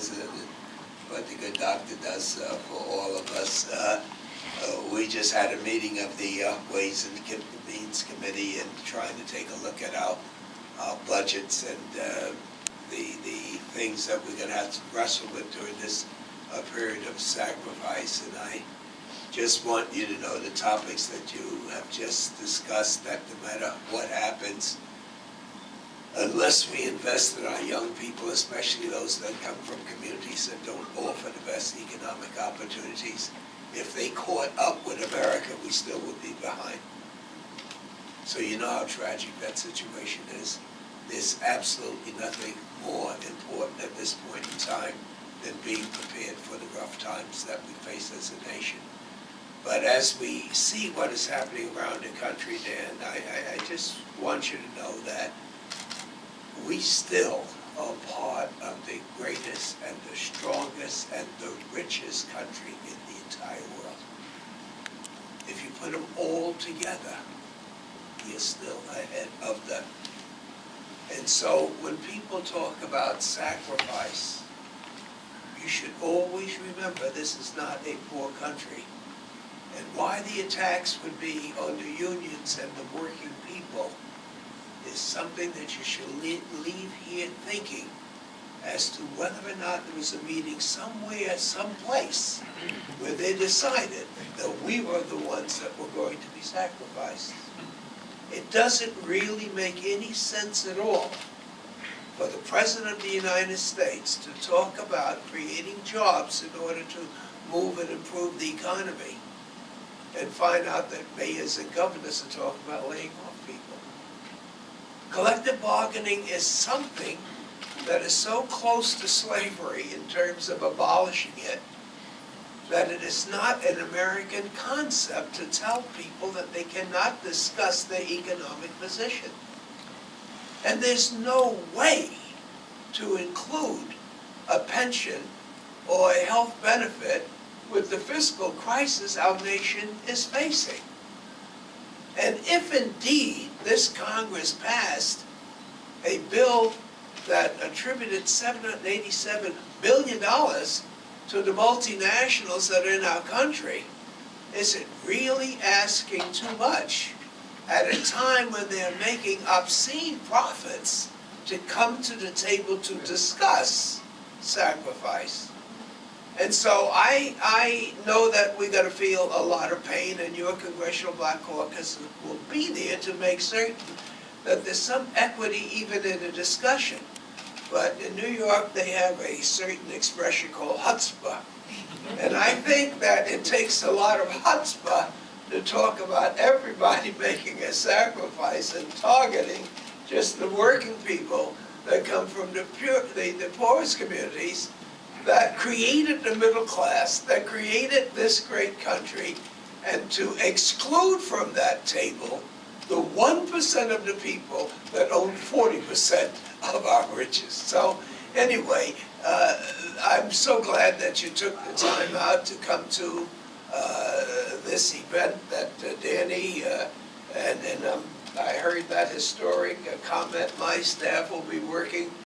President, and what the good doctor does for all of us. We just had a meeting of the Ways and Means Committee and trying to take a look at our budgets and the things that we're going to have to wrestle with during this period of sacrifice. And I just want you to know the topics that you have just discussed, that no matter what happens, unless we invest in our young people, especially those that come from communities that don't offer the best economic opportunities, if they caught up with America, we still would be behind. So you know how tragic that situation is. There's absolutely nothing more important at this point in time than being prepared for the rough times that we face as a nation. But as we see what is happening around the country, Dan, I just want you to know that we still are part of the greatest and the strongest and the richest country in the entire world. If you put them all together, we are still ahead of them. And so when people talk about sacrifice, you should always remember this is not a poor country. And why the attacks would be on the unions and the working people is something that you should leave here thinking as to whether or not there was a meeting somewhere, someplace, where they decided that we were the ones that were going to be sacrificed. It doesn't really make any sense at all for the President of the United States to talk about creating jobs in order to move and improve the economy, and find out that mayors and governors are talking about laying off people. Collective bargaining is something that is so close to slavery in terms of abolishing it that it is not an American concept to tell people that they cannot discuss their economic position. And there's no way to include a pension or a health benefit with the fiscal crisis our nation is facing. And if indeed this Congress passed a bill that attributed $787 billion to the multinationals that are in our country, is it really asking too much at a time when they're making obscene profits to come to the table to discuss sacrifice? And so I know that we're going to feel a lot of pain, and your Congressional Black Caucus will be there to make certain that there's some equity even in the discussion. But in New York, they have a certain expression called chutzpah. And I think that it takes a lot of chutzpah to talk about everybody making a sacrifice and targeting just the working people that come from the poorest communities, that created the middle class, that created this great country, and to exclude from that table the 1% of the people that own 40% of our riches. So anyway, I'm so glad that you took the time out to come to this event that Danny, and I heard that historic comment. My staff will be working